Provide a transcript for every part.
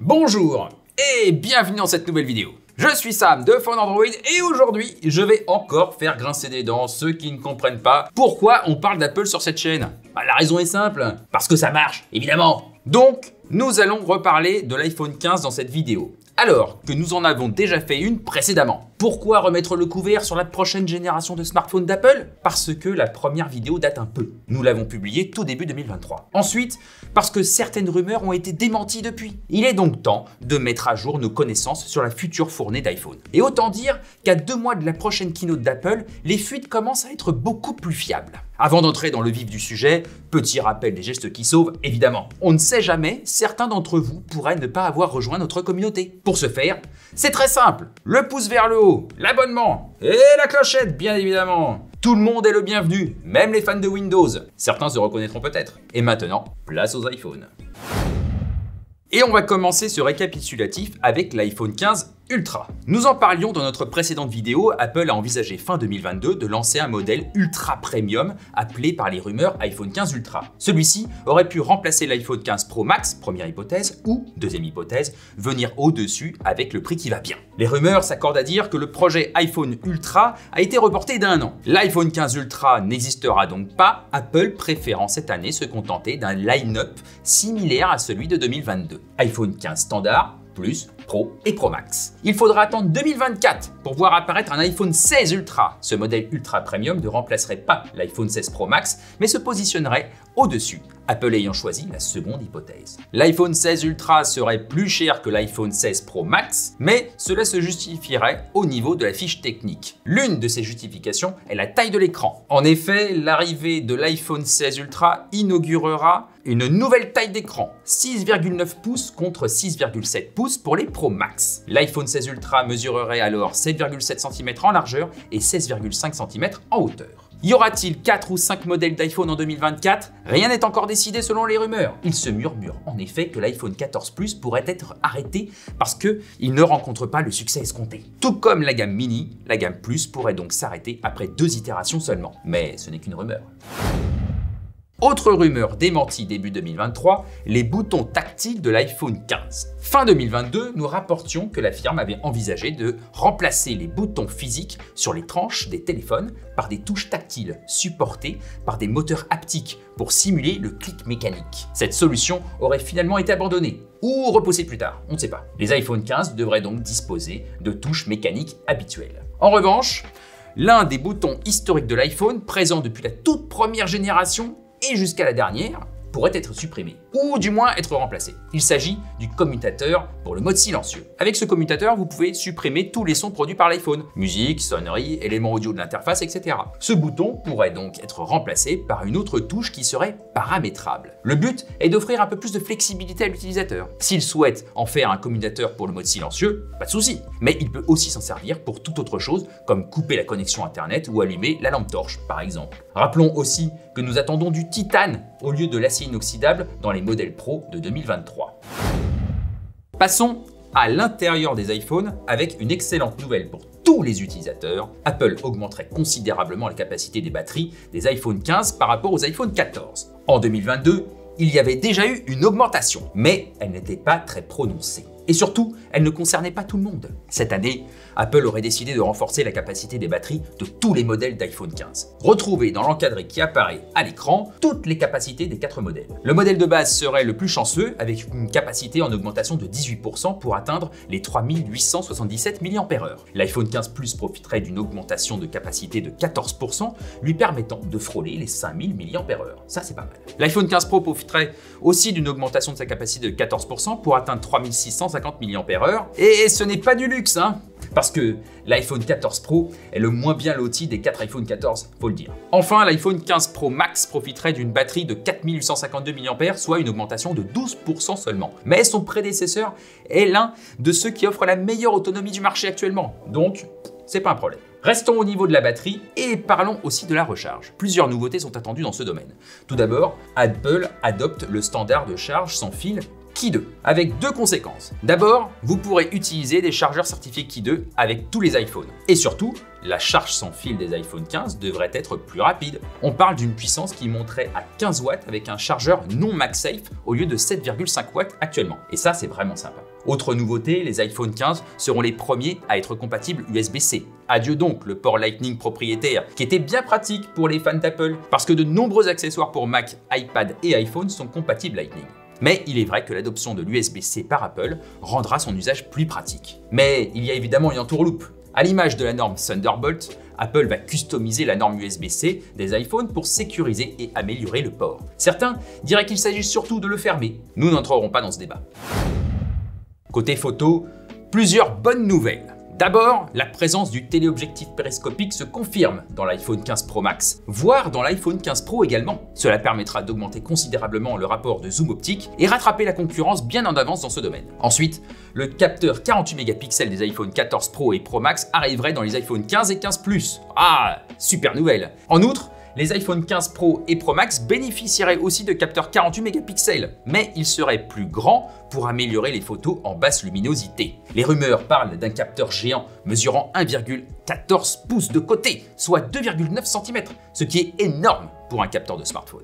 Bonjour et bienvenue dans cette nouvelle vidéo. Je suis Sam de Phone Android et aujourd'hui, je vais encore faire grincer des dents ceux qui ne comprennent pas pourquoi on parle d'Apple sur cette chaîne. La raison est simple, parce que ça marche, évidemment. Donc, nous allons reparler de l'iPhone 15 dans cette vidéo, alors que nous en avons déjà fait une précédemment. Pourquoi remettre le couvert sur la prochaine génération de smartphones d'Apple? Parce que la première vidéo date un peu. Nous l'avons publiée tout début 2023. Ensuite, parce que certaines rumeurs ont été démenties depuis. Il est donc temps de mettre à jour nos connaissances sur la future fournée d'iPhone. Et autant dire qu'à 2 mois de la prochaine keynote d'Apple, les fuites commencent à être beaucoup plus fiables. Avant d'entrer dans le vif du sujet, petit rappel des gestes qui sauvent, évidemment. On ne sait jamais, certains d'entre vous pourraient ne pas avoir rejoint notre communauté. Pour ce faire, c'est très simple. Le pouce vers le haut, l'abonnement et la clochette, bien évidemment. Tout le monde est le bienvenu, même les fans de Windows. Certains se reconnaîtront peut-être. Et maintenant, place aux iPhones. Et on va commencer ce récapitulatif avec l'iPhone 15 Ultra. Nous en parlions dans notre précédente vidéo, Apple a envisagé fin 2022 de lancer un modèle ultra premium appelé par les rumeurs iPhone 15 Ultra. Celui-ci aurait pu remplacer l'iPhone 15 Pro Max, première hypothèse, ou, deuxième hypothèse, venir au-dessus avec le prix qui va bien. Les rumeurs s'accordent à dire que le projet iPhone Ultra a été reporté d'1 an. L'iPhone 15 Ultra n'existera donc pas, Apple préférant cette année se contenter d'un line-up similaire à celui de 2022. iPhone 15 standard, plus Pro et Pro Max. Il faudra attendre 2024 pour voir apparaître un iPhone 16 Ultra. Ce modèle ultra premium ne remplacerait pas l'iPhone 16 Pro Max, mais se positionnerait au-dessus, Apple ayant choisi la seconde hypothèse. L'iPhone 16 Ultra serait plus cher que l'iPhone 16 Pro Max, mais cela se justifierait au niveau de la fiche technique. L'une de ces justifications est la taille de l'écran. En effet, l'arrivée de l'iPhone 16 Ultra inaugurera une nouvelle taille d'écran, 6,9 pouces contre 6,7 pouces pour les Pro Max. L'iPhone 16 Ultra mesurerait alors 7,7 cm en largeur et 16,5 cm en hauteur. Y aura-t-il 4 ou 5 modèles d'iPhone en 2024? Rien n'est encore décidé selon les rumeurs. Il se murmure en effet que l'iPhone 14 Plus pourrait être arrêté parce qu'il ne rencontre pas le succès escompté. Tout comme la gamme Mini, la gamme Plus pourrait donc s'arrêter après 2 itérations seulement. Mais ce n'est qu'une rumeur. Autre rumeur démentie début 2023, les boutons tactiles de l'iPhone 15. Fin 2022, nous rapportions que la firme avait envisagé de remplacer les boutons physiques sur les tranches des téléphones par des touches tactiles supportées par des moteurs haptiques pour simuler le clic mécanique. Cette solution aurait finalement été abandonnée ou repoussée plus tard, on ne sait pas. Les iPhone 15 devraient donc disposer de touches mécaniques habituelles. En revanche, l'un des boutons historiques de l'iPhone, présent depuis la toute première génération, et jusqu'à la dernière, pourrait être supprimé, ou du moins être remplacé. Il s'agit du commutateur pour le mode silencieux. Avec ce commutateur, vous pouvez supprimer tous les sons produits par l'iPhone, musique, sonnerie, éléments audio de l'interface, etc. Ce bouton pourrait donc être remplacé par une autre touche qui serait paramétrable. Le but est d'offrir un peu plus de flexibilité à l'utilisateur. S'il souhaite en faire un commutateur pour le mode silencieux, pas de souci, mais il peut aussi s'en servir pour toute autre chose, comme couper la connexion Internet ou allumer la lampe torche, par exemple. Rappelons aussi que nous attendons du titane au lieu de l'acier inoxydable dans les modèles Pro de 2023. Passons à l'intérieur des iPhones avec une excellente nouvelle pour tous les utilisateurs. Apple augmenterait considérablement la capacité des batteries des iPhone 15 par rapport aux iPhone 14. En 2022, il y avait déjà eu une augmentation, mais elle n'était pas très prononcée. Et surtout, elle ne concernait pas tout le monde. Cette année, Apple aurait décidé de renforcer la capacité des batteries de tous les modèles d'iPhone 15. Retrouvez dans l'encadré qui apparaît à l'écran toutes les capacités des 4 modèles. Le modèle de base serait le plus chanceux avec une capacité en augmentation de 18% pour atteindre les 3877 mAh. L'iPhone 15 Plus profiterait d'une augmentation de capacité de 14%, lui permettant de frôler les 5000 mAh. Ça, c'est pas mal. L'iPhone 15 Pro profiterait aussi d'une augmentation de sa capacité de 14% pour atteindre 3650 mAh. Et ce n'est pas du luxe, hein, parce que l'iPhone 14 Pro est le moins bien loti des 4 iPhone 14, faut le dire. Enfin, l'iPhone 15 Pro Max profiterait d'une batterie de 4852 mAh, soit une augmentation de 12% seulement. Mais son prédécesseur est l'un de ceux qui offrent la meilleure autonomie du marché actuellement, donc c'est pas un problème. Restons au niveau de la batterie et parlons aussi de la recharge. Plusieurs nouveautés sont attendues dans ce domaine. Tout d'abord, Apple adopte le standard de charge sans fil Qi 2, avec 2 conséquences. D'abord, vous pourrez utiliser des chargeurs certifiés Qi 2 avec tous les iPhones. Et surtout, la charge sans fil des iPhone 15 devrait être plus rapide. On parle d'une puissance qui monterait à 15 watts avec un chargeur non MagSafe au lieu de 7,5 watts actuellement. Et ça, c'est vraiment sympa. Autre nouveauté, les iPhone 15 seront les premiers à être compatibles USB-C. Adieu donc le port Lightning propriétaire, qui était bien pratique pour les fans d'Apple, parce que de nombreux accessoires pour Mac, iPad et iPhone sont compatibles Lightning. Mais il est vrai que l'adoption de l'USB-C par Apple rendra son usage plus pratique. Mais il y a évidemment une entourloupe. À l'image de la norme Thunderbolt, Apple va customiser la norme USB-C des iPhones pour sécuriser et améliorer le port. Certains diraient qu'il s'agit surtout de le fermer. Nous n'entrerons pas dans ce débat. Côté photo, plusieurs bonnes nouvelles. D'abord, la présence du téléobjectif périscopique se confirme dans l'iPhone 15 Pro Max, voire dans l'iPhone 15 Pro également. Cela permettra d'augmenter considérablement le rapport de zoom optique et rattraper la concurrence bien en avance dans ce domaine. Ensuite, le capteur 48 mégapixels des iPhone 14 Pro et Pro Max arriverait dans les iPhone 15 et 15 Plus. Ah, super nouvelle! En outre, les iPhone 15 Pro et Pro Max bénéficieraient aussi de capteurs 48 mégapixels, mais ils seraient plus grands pour améliorer les photos en basse luminosité. Les rumeurs parlent d'un capteur géant mesurant 1,14 pouces de côté, soit 2,9 cm, ce qui est énorme pour un capteur de smartphone.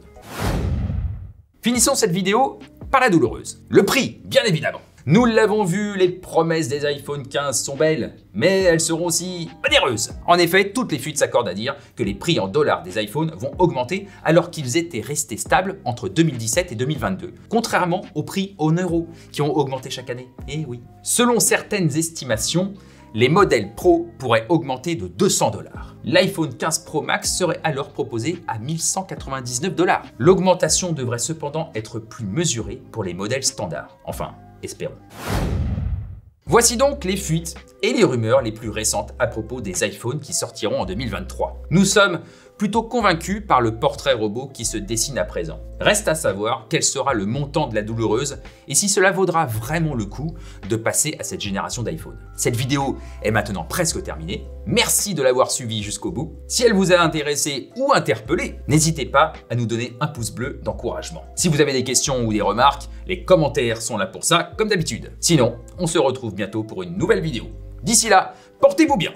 Finissons cette vidéo par la douloureuse. Le prix, bien évidemment. Nous l'avons vu, les promesses des iPhone 15 sont belles, mais elles seront aussi onéreuses. En effet, toutes les fuites s'accordent à dire que les prix en dollars des iPhones vont augmenter alors qu'ils étaient restés stables entre 2017 et 2022, contrairement aux prix en euros qui ont augmenté chaque année. Eh oui. Selon certaines estimations, les modèles Pro pourraient augmenter de 200 $. L'iPhone 15 Pro Max serait alors proposé à 1199 $. L'augmentation devrait cependant être plus mesurée pour les modèles standards. Enfin, espérons. Voici donc les fuites et les rumeurs les plus récentes à propos des iPhones qui sortiront en 2023. Nous sommes plutôt convaincus par le portrait robot qui se dessine à présent. Reste à savoir quel sera le montant de la douloureuse et si cela vaudra vraiment le coup de passer à cette génération d'iPhone. Cette vidéo est maintenant presque terminée. Merci de l'avoir suivie jusqu'au bout. Si elle vous a intéressé ou interpellé, n'hésitez pas à nous donner un pouce bleu d'encouragement. Si vous avez des questions ou des remarques, les commentaires sont là pour ça, comme d'habitude. Sinon, on se retrouve bientôt pour une nouvelle vidéo. D'ici là, portez-vous bien!